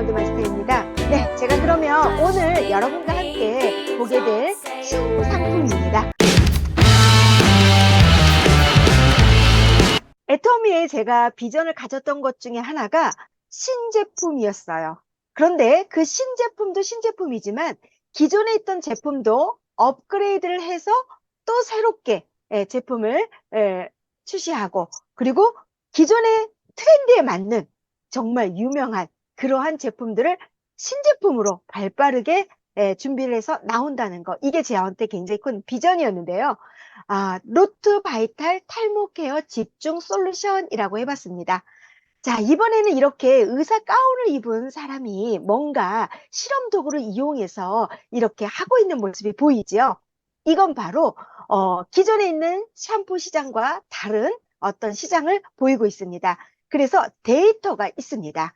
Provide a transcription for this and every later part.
레몬드 마스터입니다. 네, 제가 그러면 오늘 여러분과 함께 보게 될 신상품입니다. 애터미에 제가 비전을 가졌던 것 중에 하나가 신제품이었어요. 그런데 그 신제품도 신제품이지만 기존에 있던 제품도 업그레이드를 해서 또 새롭게 제품을 출시하고, 그리고 기존의 트렌드에 맞는 정말 유명한 그러한 제품들을 신제품으로 발빠르게 준비를 해서 나온다는 거, 이게 저한테 굉장히 큰 비전이었는데요. 로트 바이탈 탈모 케어 집중 솔루션이라고 해봤습니다. 자, 이번에는 이렇게 의사 가운을 입은 사람이 뭔가 실험 도구를 이용해서 이렇게 하고 있는 모습이 보이죠. 이건 바로 기존에 있는 샴푸 시장과 다른 어떤 시장을 보이고 있습니다. 그래서 데이터가 있습니다.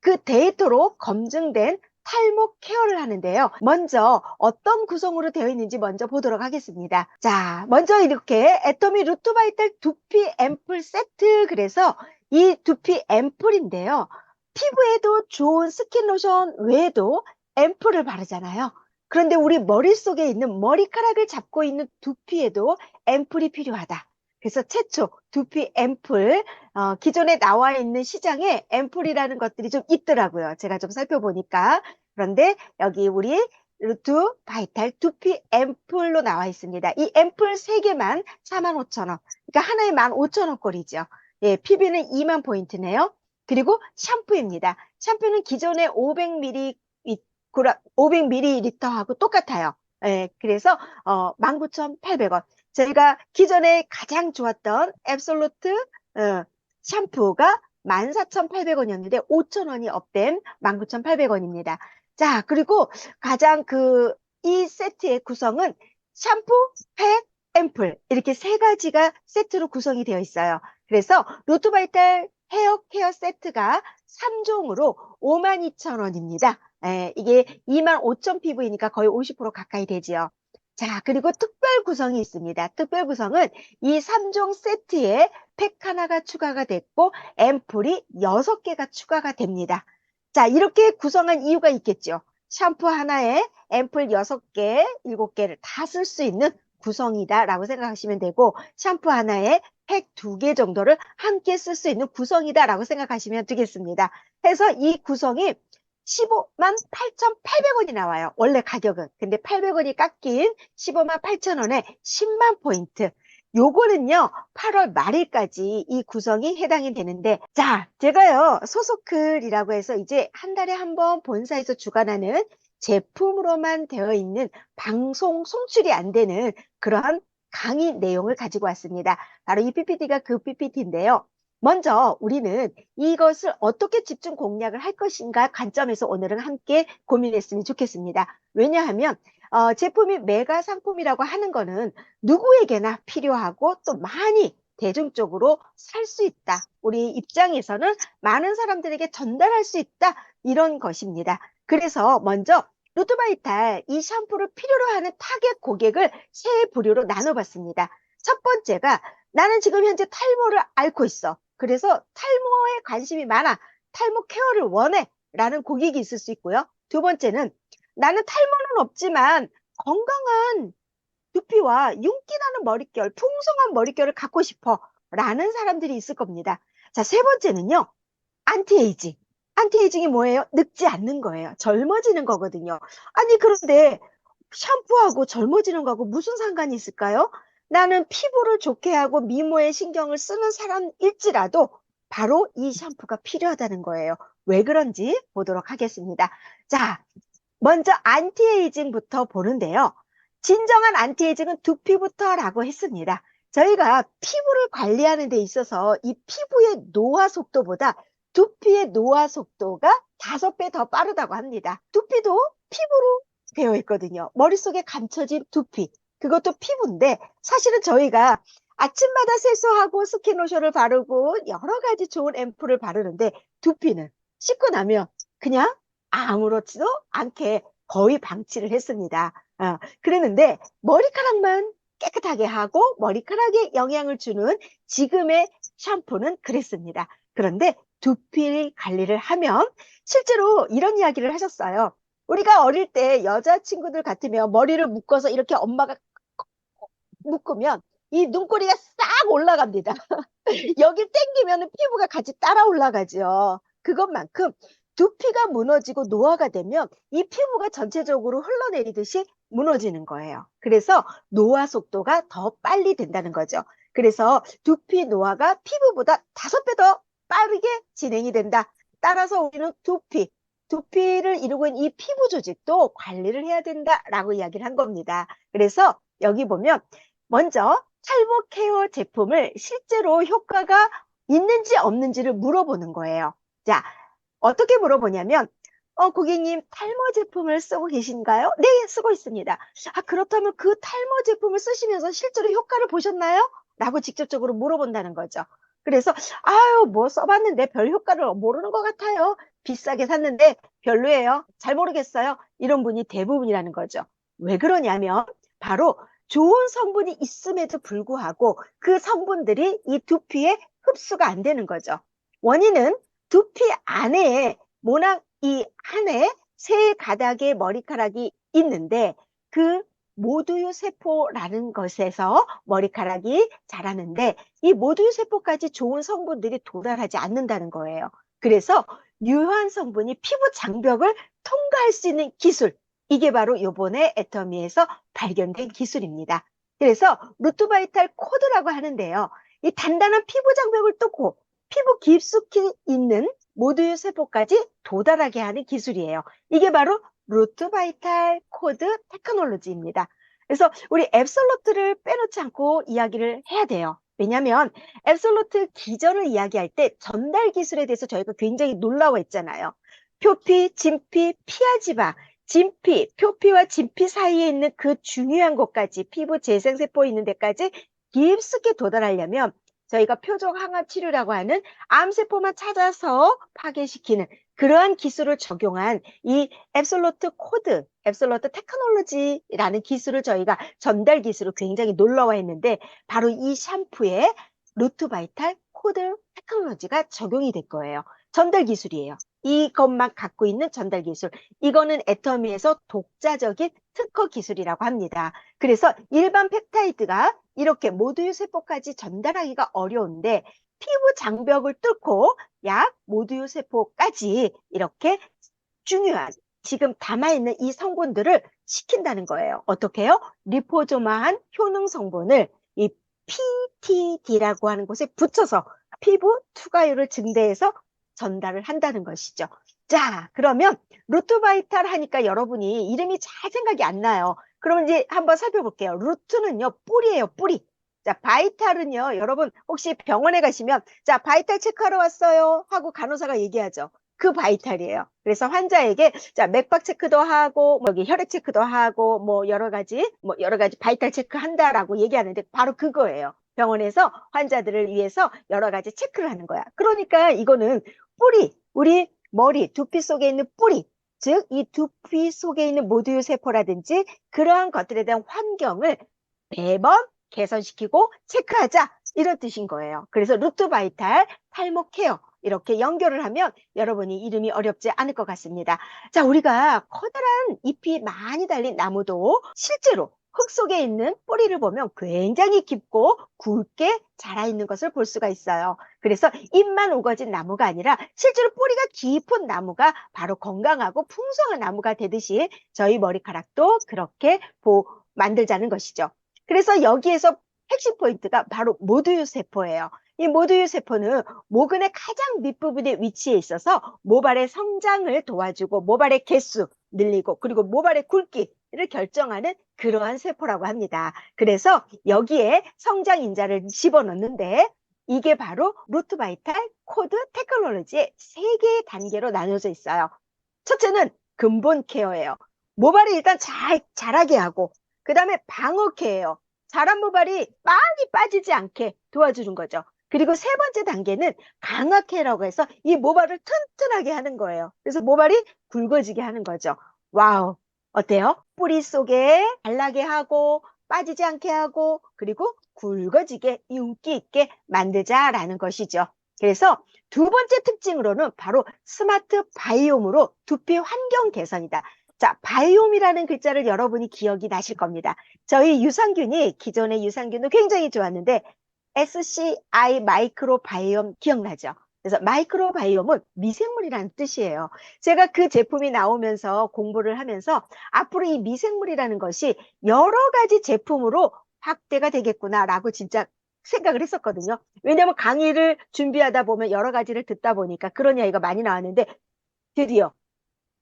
그 데이터로 검증된 탈모 케어를 하는데요. 먼저 어떤 구성으로 되어 있는지 먼저 보도록 하겠습니다. 자, 먼저 이렇게 애터미 루트 바이탈 두피 앰플 세트, 그래서 이 두피 앰플인데요. 피부에도 좋은 스킨 로션 외에도 앰플을 바르잖아요. 그런데 우리 머릿속에 있는 머리카락을 잡고 있는 두피에도 앰플이 필요하다. 그래서 최초 두피 앰플, 기존에 나와 있는 시장에 앰플이라는 것들이 좀 있더라고요. 제가 좀 살펴보니까. 그런데 여기 우리 루트 바이탈 두피 앰플로 나와 있습니다. 이 앰플 3개만 45,000원. 그러니까 하나에 15,000원꼴이죠. 예, PB는 2만 포인트네요. 그리고 샴푸입니다. 샴푸는 기존의 500ml, 500ml하고 똑같아요. 예, 그래서 19,800원. 저희가 기존에 가장 좋았던 앱솔루트 샴푸가 14,800원이었는데 5,000원이 업된 19,800원입니다. 자, 그리고 가장 이 세트의 구성은 샴푸, 팩, 앰플, 이렇게 3가지가 세트로 구성이 되어 있어요. 그래서 루트바이탈 헤어 케어 세트가 3종으로 52,000원입니다. 이게 25,000 PV니까 거의 50% 가까이 되지요. 자, 그리고 특별 구성이 있습니다. 특별 구성은 이 3종 세트에 팩 하나가 추가가 됐고 앰플이 6개가 추가가 됩니다. 자, 이렇게 구성한 이유가 있겠죠. 샴푸 하나에 앰플 6개, 7개를 다 쓸 수 있는 구성이다라고 생각하시면 되고, 샴푸 하나에 팩 2개 정도를 함께 쓸 수 있는 구성이다라고 생각하시면 되겠습니다. 해서 이 구성이 15만 8,800원이 나와요. 원래 가격은. 근데 800원이 깎인 15만 8천원에 10만 포인트. 요거는요, 8월 말일까지 이 구성이 해당이 되는데, 자, 제가요, 소속글이라고 해서 이제 한 달에 한 번 본사에서 주관하는 제품으로만 되어 있는 방송 송출이 안 되는 그러한 강의 내용을 가지고 왔습니다. 바로 이 PPT가 그 PPT인데요. 먼저 우리는 이것을 어떻게 집중 공략을 할 것인가 관점에서 오늘은 함께 고민했으면 좋겠습니다. 왜냐하면 제품이 메가 상품이라고 하는 거는 누구에게나 필요하고 또 많이 대중적으로 살 수 있다. 우리 입장에서는 많은 사람들에게 전달할 수 있다. 이런 것입니다. 그래서 먼저 루트바이탈 이 샴푸를 필요로 하는 타겟 고객을 3부류로 나눠봤습니다. 첫 번째가 나는 지금 현재 탈모를 앓고 있어. 그래서 탈모에 관심이 많아. 탈모 케어를 원해. 라는 고객이 있을 수 있고요. 두 번째는 나는 탈모는 없지만 건강한 두피와 윤기 나는 머릿결, 풍성한 머릿결을 갖고 싶어. 라는 사람들이 있을 겁니다. 자, 세 번째는요. 안티에이징. 안티에이징이 뭐예요? 늙지 않는 거예요. 젊어지는 거거든요. 아니, 그런데 샴푸하고 젊어지는 거하고 무슨 상관이 있을까요? 나는 피부를 좋게 하고 미모에 신경을 쓰는 사람일지라도 바로 이 샴푸가 필요하다는 거예요. 왜 그런지 보도록 하겠습니다. 자, 먼저 안티에이징부터 보는데요. 진정한 안티에이징은 두피부터라고 했습니다. 저희가 피부를 관리하는 데 있어서 이 피부의 노화 속도보다 두피의 노화 속도가 5배 더 빠르다고 합니다. 두피도 피부로 되어 있거든요. 머릿속에 감춰진 두피. 그것도 피부인데 사실은 저희가 아침마다 세수하고 스킨로션을 바르고 여러 가지 좋은 앰플을 바르는데 두피는 씻고 나면 그냥 아무렇지도 않게 거의 방치를 했습니다. 그랬는데 머리카락만 깨끗하게 하고 머리카락에 영향을 주는 지금의 샴푸는 그랬습니다. 그런데 두피 관리를 하면 실제로 이런 이야기를 하셨어요. 우리가 어릴 때 여자친구들 같으면 머리를 묶어서 이렇게 엄마가 묶으면 이 눈꼬리가 싹 올라갑니다. 여기 당기면 피부가 같이 따라 올라가죠. 그것만큼 두피가 무너지고 노화가 되면 이 피부가 전체적으로 흘러내리듯이 무너지는 거예요. 그래서 노화 속도가 더 빨리 된다는 거죠. 그래서 두피 노화가 피부보다 5배 더 빠르게 진행이 된다. 따라서 우리는 두피를 이루고 있는 이 피부 조직도 관리를 해야 된다라고 이야기를 한 겁니다. 그래서 여기 보면 먼저 탈모 케어 제품을 실제로 효과가 있는지 없는지를 물어보는 거예요. 자, 어떻게 물어보냐면, 고객님, 탈모 제품을 쓰고 계신가요? 네, 쓰고 있습니다. 아, 그렇다면 그 탈모 제품을 쓰시면서 실제로 효과를 보셨나요? 라고 직접적으로 물어본다는 거죠. 그래서, 아유, 뭐 써봤는데 별 효과를 모르는 것 같아요. 비싸게 샀는데 별로예요. 잘 모르겠어요. 이런 분이 대부분이라는 거죠. 왜 그러냐면, 바로 좋은 성분이 있음에도 불구하고 그 성분들이 이 두피에 흡수가 안 되는 거죠. 원인은 두피 안에 모낭 이 안에 세 가닥의 머리카락이 있는데 그 모두유 세포라는 것에서 머리카락이 자라는데 이 모두유 세포까지 좋은 성분들이 도달하지 않는다는 거예요. 그래서 유효한 성분이 피부 장벽을 통과할 수 있는 기술, 이게 바로 요번에 애터미에서 발견된 기술입니다. 그래서 루트바이탈 코드라고 하는데요. 이 단단한 피부 장벽을 뚫고 피부 깊숙이 있는 모두유 세포까지 도달하게 하는 기술이에요. 이게 바로 루트바이탈 코드 테크놀로지입니다. 그래서 우리 앱솔루트를 빼놓지 않고 이야기를 해야 돼요. 왜냐하면 앱솔루트 기전을 이야기할 때 전달 기술에 대해서 저희가 굉장히 놀라워했잖아요. 표피, 진피, 피하지마. 진피, 표피와 진피 사이에 있는 그 중요한 곳까지 피부 재생세포 있는 데까지 깊숙이 도달하려면 저희가 표적 항암 치료라고 하는 암세포만 찾아서 파괴시키는 그러한 기술을 적용한 이 앱솔루트 코드, 앱솔루트 테크놀로지라는 기술을 저희가 전달 기술을 굉장히 놀라워했는데 바로 이 샴푸에 루트바이탈 코드 테크놀로지가 적용이 될 거예요. 전달 기술이에요. 이것만 갖고 있는 전달 기술. 이거는 애터미에서 독자적인 특허 기술이라고 합니다. 그래서 일반 펩타이드가 이렇게 모두유 세포까지 전달하기가 어려운데 피부 장벽을 뚫고 약 모두유 세포까지 이렇게 중요한 지금 담아있는 이 성분들을 시킨다는 거예요. 어떻게 해요? 리포조마한 효능 성분을 이 PTD라고 하는 곳에 붙여서 피부 투과율을 증대해서 전달을 한다는 것이죠. 자, 그러면 루트바이탈 하니까 여러분이 이름이 잘 생각이 안 나요. 그러면 이제 한번 살펴볼게요. 루트는요, 뿌리예요, 뿌리. 자, 바이탈은요, 여러분 혹시 병원에 가시면 자, 바이탈 체크하러 왔어요 하고 간호사가 얘기하죠. 그 바이탈이에요. 그래서 환자에게 자, 맥박 체크도 하고 뭐 여기 혈액 체크도 하고 뭐 여러 가지 바이탈 체크 한다라고 얘기하는데 바로 그거예요. 병원에서 환자들을 위해서 여러 가지 체크를 하는 거야. 그러니까 이거는 뿌리, 우리 머리, 두피 속에 있는 뿌리, 즉 이 두피 속에 있는 모두유 세포라든지 그러한 것들에 대한 환경을 매번 개선시키고 체크하자 이런 뜻인 거예요. 그래서 루트바이탈 탈모 케어 이렇게 연결을 하면 여러분이 이름이 어렵지 않을 것 같습니다. 자, 우리가 커다란 잎이 많이 달린 나무도 실제로 흙 속에 있는 뿌리를 보면 굉장히 깊고 굵게 자라 있는 것을 볼 수가 있어요. 그래서 잎만 우거진 나무가 아니라 실제로 뿌리가 깊은 나무가 바로 건강하고 풍성한 나무가 되듯이 저희 머리카락도 그렇게 만들자는 것이죠. 그래서 여기에서 핵심 포인트가 바로 모두유 세포예요. 이 모두유 세포는 모근의 가장 밑부분에 위치해 있어서 모발의 성장을 도와주고 모발의 개수 늘리고 그리고 모발의 굵기를 결정하는 그러한 세포라고 합니다. 그래서 여기에 성장 인자를 집어넣는데 이게 바로 루트바이탈 코드 테크놀로지의 3개의 단계로 나눠져 있어요. 첫째는 근본 케어예요. 모발이 일단 잘 자라게 하고 그 다음에 방어 케어예요. 자란 모발이 많이 빠지지 않게 도와주는 거죠. 그리고 세 번째 단계는 강화 케어라고 해서 이 모발을 튼튼하게 하는 거예요. 그래서 모발이 굵어지게 하는 거죠. 와우, 어때요? 뿌리 속에 발라게 하고 빠지지 않게 하고 그리고 굵어지게 윤기 있게 만들자라는 것이죠. 그래서 두 번째 특징으로는 바로 스마트 바이옴으로 두피 환경 개선이다. 자, 바이옴이라는 글자를 여러분이 기억이 나실 겁니다. 저희 유산균이 기존의 유산균도 굉장히 좋았는데 SCI 마이크로바이옴 기억나죠? 그래서 마이크로바이옴은 미생물이라는 뜻이에요. 제가 그 제품이 나오면서 공부를 하면서 앞으로 이 미생물이라는 것이 여러 가지 제품으로 확대가 되겠구나라고 진짜 생각을 했었거든요. 왜냐하면 강의를 준비하다 보면 여러 가지를 듣다 보니까 그런 이야기가 많이 나왔는데 드디어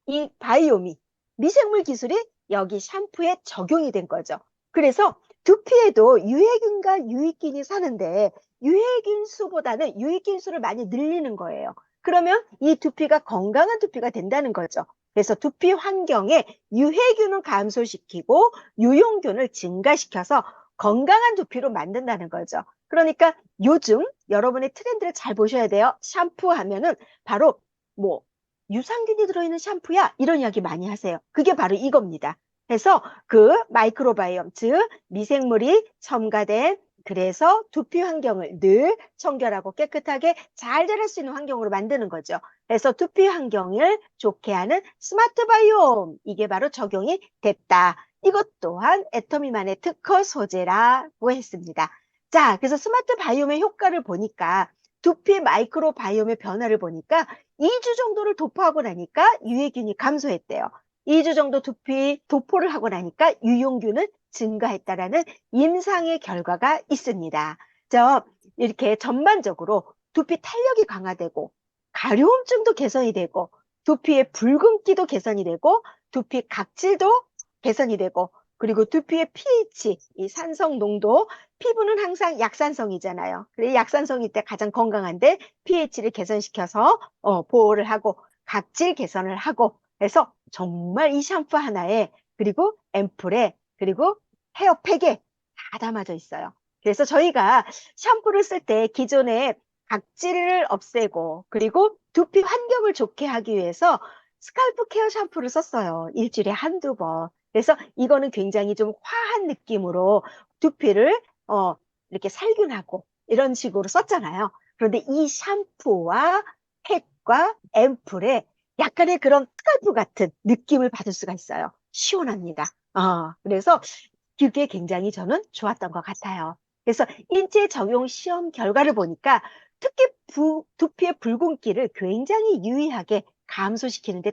이 바이옴이 미생물 기술이 여기 샴푸에 적용이 된 거죠. 그래서 두피에도 유해균과 유익균이 사는데 유해균 수보다는 유익균 수를 많이 늘리는 거예요. 그러면 이 두피가 건강한 두피가 된다는 거죠. 그래서 두피 환경에 유해균을 감소시키고 유용균을 증가시켜서 건강한 두피로 만든다는 거죠. 그러니까 요즘 여러분의 트렌드를 잘 보셔야 돼요. 샴푸하면은 바로 뭐 유산균이 들어있는 샴푸야 이런 이야기 많이 하세요. 그게 바로 이겁니다. 그래서 그 마이크로바이옴 즉 미생물이 첨가된 그래서 두피 환경을 늘 청결하고 깨끗하게 잘 자랄 수 있는 환경으로 만드는 거죠. 그래서 두피 환경을 좋게 하는 스마트 바이옴 이게 바로 적용이 됐다. 이것 또한 애터미만의 특허 소재라고 했습니다. 자, 그래서 스마트 바이옴의 효과를 보니까 두피 마이크로바이옴의 변화를 보니까 2주 정도를 도포하고 나니까 유해균이 감소했대요. 2주 정도 두피 도포를 하고 나니까 유용균은 증가했다라는 임상의 결과가 있습니다. 이렇게 전반적으로 두피 탄력이 강화되고 가려움증도 개선이 되고 두피의 붉은기도 개선이 되고 두피 각질도 개선이 되고 그리고 두피의 pH, 이 산성 농도, 피부는 항상 약산성이잖아요. 그래 약산성이 때 가장 건강한데 pH를 개선시켜서 보호를 하고 각질 개선을 하고 해서 정말 이 샴푸 하나에 그리고 앰플에 그리고 헤어팩에 다 담아져 있어요. 그래서 저희가 샴푸를 쓸 때 기존에 각질을 없애고 그리고 두피 환경을 좋게 하기 위해서 스칼프 케어 샴푸를 썼어요. 일주일에 한두 번. 그래서 이거는 굉장히 좀 화한 느낌으로 두피를 이렇게 살균하고 이런 식으로 썼잖아요. 그런데 이 샴푸와 팩과 앰플에 약간의 그런 스칼프 같은 느낌을 받을 수가 있어요. 시원합니다. 그래서 그게 굉장히 저는 좋았던 것 같아요. 그래서 인체 적용 시험 결과를 보니까 특히 두피의 붉은기를 굉장히 유의하게 감소시키는데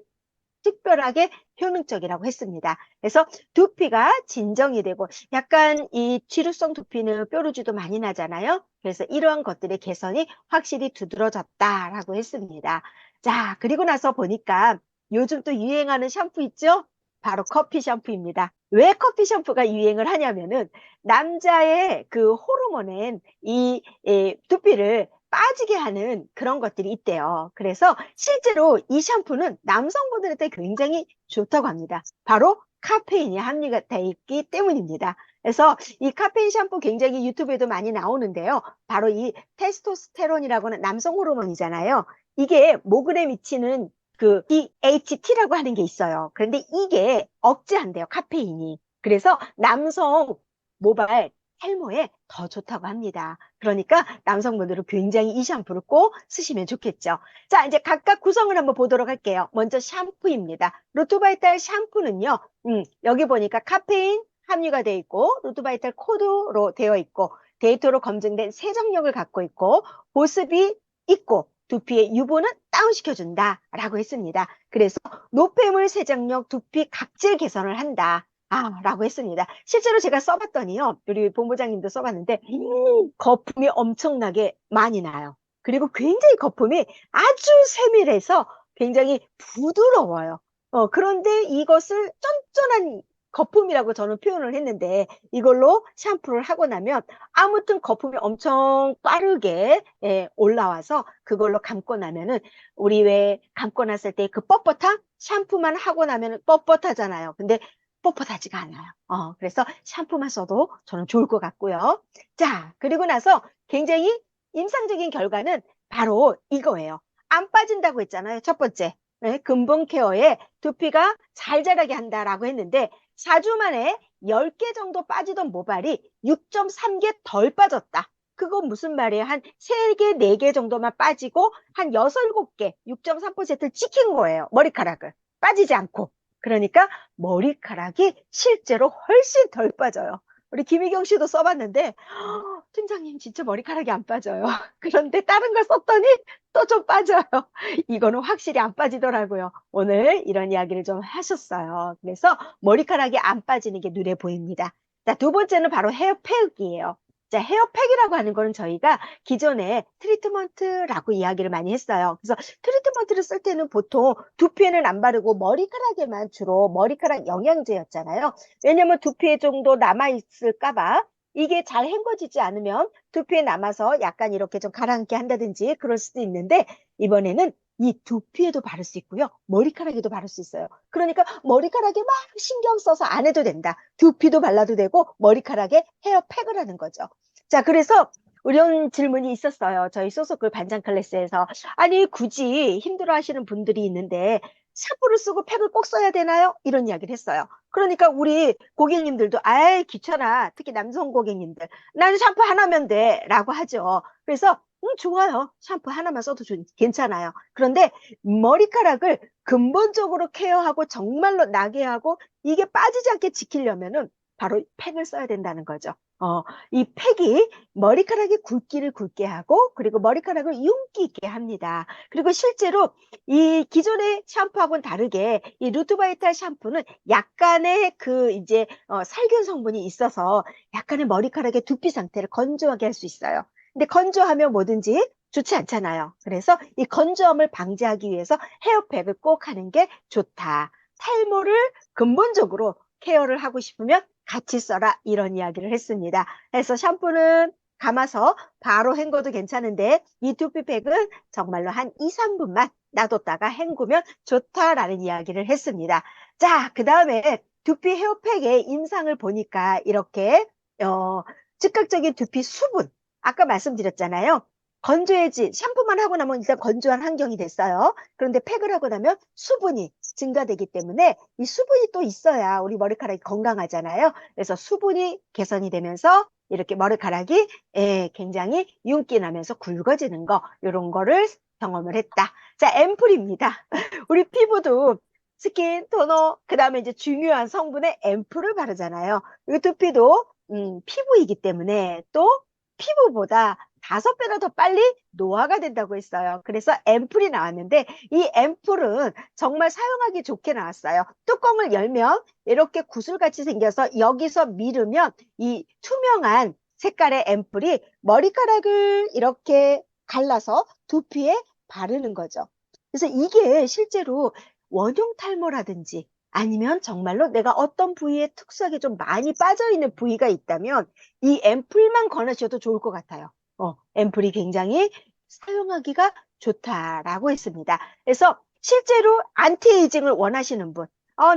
특별하게 효능적이라고 했습니다. 그래서 두피가 진정이 되고 약간 이 지루성 두피는 뾰루지도 많이 나잖아요. 그래서 이러한 것들의 개선이 확실히 두드러졌다라고 했습니다. 자, 그리고 나서 보니까 요즘 또 유행하는 샴푸 있죠? 바로 커피 샴푸입니다. 왜 커피 샴푸가 유행을 하냐면은 남자의 그 호르몬엔 두피를 빠지게 하는 그런 것들이 있대요. 그래서 실제로 이 샴푸는 남성분들한테 굉장히 좋다고 합니다. 바로 카페인이 함유가 되어 있기 때문입니다. 그래서 이 카페인 샴푸 굉장히 유튜브에도 많이 나오는데요. 바로 이 테스토스테론이라고 하는 남성 호르몬이잖아요. 이게 목을에 미치는 그 DHT라고 하는 게 있어요. 그런데 이게 억제한대요, 카페인이. 그래서 남성 모발 탈모에 더 좋다고 합니다. 그러니까 남성분들은 굉장히 이 샴푸를 꼭 쓰시면 좋겠죠. 자, 이제 각각 구성을 한번 보도록 할게요. 먼저 샴푸입니다. 루트바이탈 샴푸는요, 여기 보니까 카페인 함유가 되어 있고, 루트바이탈 코드로 되어 있고, 데이터로 검증된 세정력을 갖고 있고, 보습이 있고, 두피의 유분은 다운시켜준다라고 했습니다. 그래서 노폐물 세정력, 두피 각질 개선을 한다. 라고 했습니다. 실제로 제가 써봤더니요, 우리 본부장님도 써봤는데, 거품이 엄청나게 많이 나요. 그리고 굉장히 거품이 아주 세밀해서 굉장히 부드러워요. 그런데 이것을 쫀쫀한 거품이라고 저는 표현을 했는데, 이걸로 샴푸를 하고 나면 아무튼 거품이 엄청 빠르게 올라와서 그걸로 감고 나면은, 우리 왜 감고 났을 때 그 뻣뻣함? 샴푸만 하고 나면 뻣뻣하잖아요. 근데 뻣뻣하지가 않아요. 그래서 샴푸만 써도 저는 좋을 것 같고요. 자, 그리고 나서 굉장히 임상적인 결과는 바로 이거예요. 안 빠진다고 했잖아요. 첫 번째. 네, 근본 케어에 두피가 잘 자라게 한다라고 했는데 4주 만에 10개 정도 빠지던 모발이 6.3개 덜 빠졌다. 그거 무슨 말이에요? 한 3개, 4개 정도만 빠지고 한 6, 7개, 6.3%를 찍힌 거예요. 머리카락을. 빠지지 않고. 그러니까 머리카락이 실제로 훨씬 덜 빠져요. 우리 김희경 씨도 써봤는데 팀장님 진짜 머리카락이 안 빠져요. 그런데 다른 걸 썼더니 또 좀 빠져요. 이거는 확실히 안 빠지더라고요. 오늘 이런 이야기를 좀 하셨어요. 그래서 머리카락이 안 빠지는 게 눈에 보입니다. 자, 두 번째는 바로 헤어팩이에요. 자, 헤어팩이라고 하는 거는 저희가 기존에 트리트먼트라고 이야기를 많이 했어요. 그래서 트리트먼트를 쓸 때는 보통 두피에는 안 바르고 머리카락에만 주로 머리카락 영양제였잖아요. 왜냐면 두피에 정도 남아있을까 봐 이게 잘 헹궈지지 않으면 두피에 남아서 약간 이렇게 좀 가라앉게 한다든지 그럴 수도 있는데 이번에는 이 두피에도 바를 수 있고요. 머리카락에도 바를 수 있어요. 그러니까 머리카락에 막 신경 써서 안 해도 된다. 두피도 발라도 되고 머리카락에 헤어팩을 하는 거죠. 자, 그래서 이런 질문이 있었어요. 저희 소속글 반장 클래스에서. 아니, 굳이 힘들어 하시는 분들이 있는데 샴푸를 쓰고 팩을 꼭 써야 되나요? 이런 이야기를 했어요. 그러니까 우리 고객님들도 아이 귀찮아. 특히 남성 고객님들. 나는 샴푸 하나면 돼. 라고 하죠. 그래서 좋아요. 샴푸 하나만 써도 괜찮아요. 그런데 머리카락을 근본적으로 케어하고 정말로 나게 하고 이게 빠지지 않게 지키려면은 바로 팩을 써야 된다는 거죠. 이 팩이 머리카락의 굵기를 굵게 하고 그리고 머리카락을 윤기 있게 합니다. 그리고 실제로 이 기존의 샴푸하고는 다르게 이 루트바이탈 샴푸는 약간의 그 이제 살균 성분이 있어서 약간의 머리카락의 두피 상태를 건조하게 할 수 있어요. 근데 건조하면 뭐든지 좋지 않잖아요. 그래서 이 건조함을 방지하기 위해서 헤어팩을 꼭 하는 게 좋다. 탈모를 근본적으로 케어를 하고 싶으면 같이 써라 이런 이야기를 했습니다. 그래서 샴푸는 감아서 바로 헹궈도 괜찮은데 이 두피팩은 정말로 한 2, 3분만 놔뒀다가 헹구면 좋다라는 이야기를 했습니다. 자, 그 다음에 두피 헤어팩의 임상을 보니까 이렇게 즉각적인 두피 수분 아까 말씀드렸잖아요. 건조해진 샴푸만 하고 나면 일단 건조한 환경이 됐어요. 그런데 팩을 하고 나면 수분이 증가되기 때문에 이 수분이 또 있어야 우리 머리카락이 건강하잖아요. 그래서 수분이 개선이 되면서 이렇게 머리카락이 굉장히 윤기 나면서 굵어지는 거 이런 거를 경험을 했다. 자, 앰플입니다. 우리 피부도 스킨, 토너, 그 다음에 이제 중요한 성분의 앰플을 바르잖아요. 이 두피도 피부이기 때문에 또 피부보다 5배나 더 빨리 노화가 된다고 했어요. 그래서 앰플이 나왔는데 이 앰플은 정말 사용하기 좋게 나왔어요. 뚜껑을 열면 이렇게 구슬같이 생겨서 여기서 밀으면 이 투명한 색깔의 앰플이 머리카락을 이렇게 갈라서 두피에 바르는 거죠. 그래서 이게 실제로 원형 탈모라든지 아니면 정말로 내가 어떤 부위에 특수하게 좀 많이 빠져있는 부위가 있다면 이 앰플만 권하셔도 좋을 것 같아요. 앰플이 굉장히 사용하기가 좋다라고 했습니다. 그래서 실제로 안티에이징을 원하시는 분,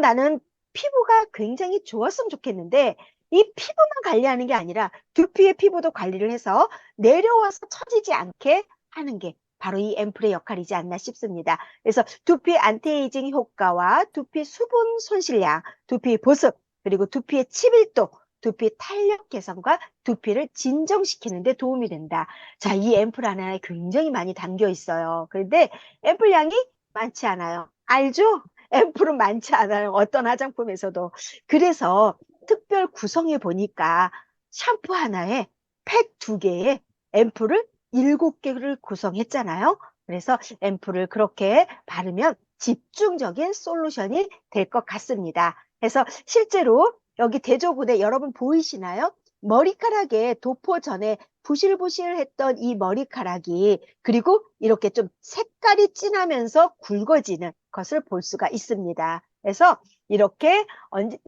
나는 피부가 굉장히 좋았으면 좋겠는데 이 피부만 관리하는 게 아니라 두피의 피부도 관리를 해서 내려와서 처지지 않게 하는 게 바로 이 앰플의 역할이지 않나 싶습니다. 그래서 두피 안티에이징 효과와 두피 수분 손실량, 두피 보습, 그리고 두피의 치밀도, 두피 탄력 개선과 두피를 진정시키는 데 도움이 된다. 자, 이 앰플 하나에 굉장히 많이 담겨 있어요. 그런데 앰플 양이 많지 않아요. 알죠? 앰플은 많지 않아요. 어떤 화장품에서도. 그래서 특별 구성해 보니까 샴푸 하나에 팩 2개에 앰플을 7개를 구성했잖아요. 그래서 앰플을 그렇게 바르면 집중적인 솔루션이 될 것 같습니다. 그래서 실제로 여기 대조군에 여러분 보이시나요? 머리카락에 도포 전에 부실부실했던 이 머리카락이 그리고 이렇게 좀 색깔이 진하면서 굵어지는 것을 볼 수가 있습니다. 그래서 이렇게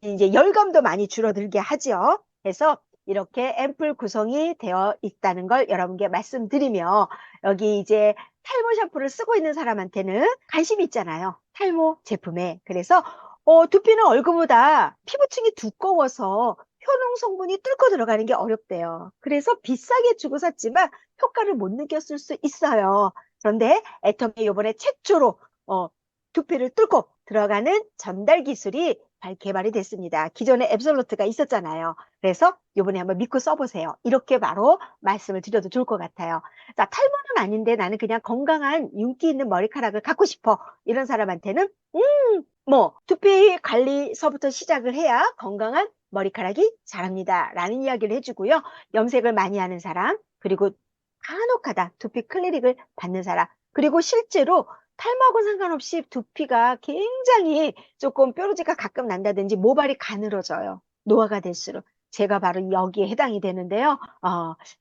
이제 열감도 많이 줄어들게 하죠. 그래서 이렇게 앰플 구성이 되어 있다는 걸 여러분께 말씀드리며 여기 이제 탈모 샴푸를 쓰고 있는 사람한테는 관심이 있잖아요. 탈모 제품에. 그래서 두피는 얼굴보다 피부층이 두꺼워서 효능 성분이 뚫고 들어가는 게 어렵대요. 그래서 비싸게 주고 샀지만 효과를 못 느꼈을 수 있어요. 그런데 애터미 이번에 최초로 두피를 뚫고 들어가는 전달 기술이 개발이 됐습니다. 기존에 앱솔루트가 있었잖아요. 그래서 이번에 한번 믿고 써보세요. 이렇게 바로 말씀을 드려도 좋을 것 같아요. 자, 탈모는 아닌데 나는 그냥 건강한 윤기 있는 머리카락을 갖고 싶어. 이런 사람한테는 두피 관리서부터 시작을 해야 건강한 머리카락이 자랍니다. 라는 이야기를 해주고요. 염색을 많이 하는 사람, 그리고 간혹하다 두피 클리닉을 받는 사람, 그리고 실제로 탈모하고 상관없이 두피가 굉장히 조금 뾰루지가 가끔 난다든지 모발이 가늘어져요. 노화가 될수록. 제가 바로 여기에 해당이 되는데요.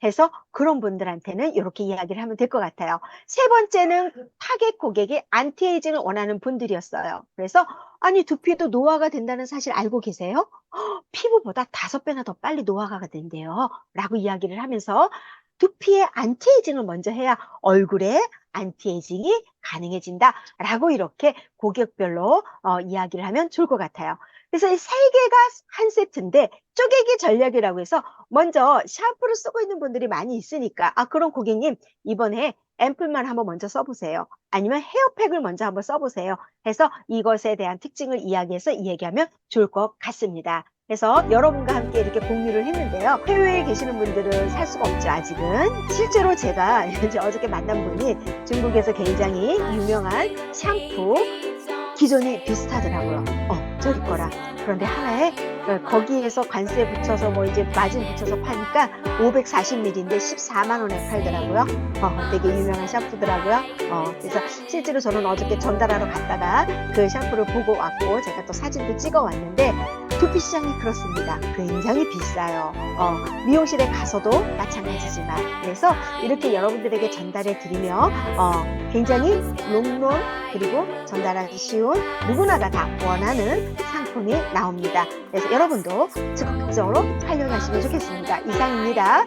해서 그런 분들한테는 이렇게 이야기를 하면 될 것 같아요. 세 번째는 타겟 고객이 안티에이징을 원하는 분들이었어요. 그래서 아니 두피도 노화가 된다는 사실 알고 계세요? 피부보다 5배나 더 빨리 노화가 된대요. 라고 이야기를 하면서 두피에 안티에이징을 먼저 해야 얼굴에 안티에이징이 가능해진다. 라고 이렇게 고객별로 이야기를 하면 좋을 것 같아요. 그래서 이 세 개가 한 세트인데 쪼개기 전략이라고 해서 먼저 샴푸를 쓰고 있는 분들이 많이 있으니까 그럼 고객님 이번에 앰플만 한번 먼저 써보세요. 아니면 헤어팩을 먼저 한번 써보세요. 해서 이것에 대한 특징을 이야기해서 얘기하면 좋을 것 같습니다. 그래서 여러분과 함께 이렇게 공유를 했는데요. 해외에 계시는 분들은 살 수가 없죠, 아직은. 실제로 제가 이제 어저께 만난 분이 중국에서 굉장히 유명한 샴푸 기존이 비슷하더라고요. 저기 거라. 그런데 하나에 거기에서 관세 붙여서 이제 마진 붙여서 파니까 540ml인데 14만 원에 팔더라고요. 되게 유명한 샴푸더라고요. 그래서 실제로 저는 어저께 전달하러 갔다가 그 샴푸를 보고 왔고 제가 또 사진도 찍어 왔는데 두피 시장이 그렇습니다. 굉장히 비싸요. 미용실에 가서도 마찬가지지만 그래서 이렇게 여러분들에게 전달해 드리며 굉장히 롱롱 그리고 전달하기 쉬운 누구나가 다 원하는 상품이 나옵니다. 그래서 여러분도 적극적으로 활용하시면 좋겠습니다. 이상입니다.